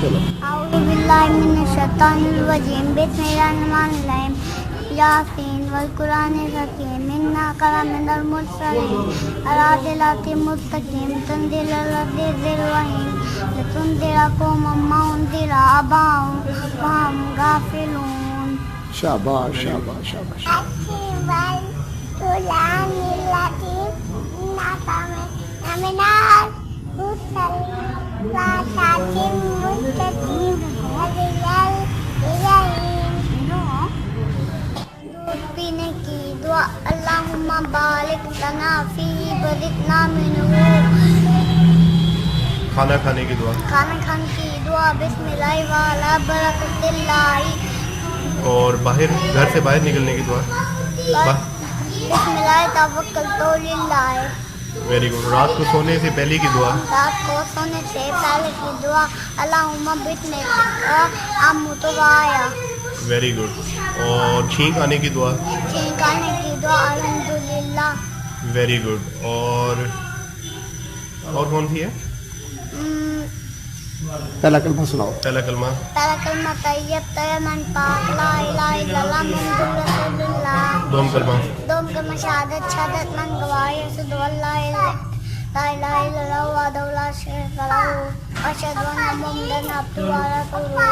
چلو. اعوذ باللہ من الشیطان الرجیم بسم اللہ الرحمن الرحیم یاسین والقرآن الحکیم انا من المرسلین العادلات مستقیم تنزیل العزیز الرحیم لتنذر قوما ما انذر آباؤہم فہم غافلون. شاباش شاباش شاباش. دودھ پینے کی دعا اللہم بارک لنا فیہ وزدنا منہ. کھانا کھانے کی دعا. کھانا کھانے کی دعا بسم اللہ وعلی برکت اللہ. اور باہر گھر سے باہر نکلنے کی دعا. بسم اللہ توکلت علی اللہ. Very good. رات کو سونے سے پہلے کی دعا. رات کو سونے سے پہلے کی دعا اللہم بسمک اموت و احیا. Very good. اور چھینک آنے کی دعا. چھینک آنے کی دعا الحمدللہ. Very good. اور کون سی ہے؟ پہلا کلمہ سناؤ. پہلا کلمہ. پہلا کلمہ طیب من پاک لا الہ الا اللہ محمد رسول اللہ. دوم کلمہ. دوم کلمہ شہادت من گواہ اشہد ان لا الہ الا اللہ وحدہ لا شریک لہ واشہد ان محمدا عبدہ ورسولہ.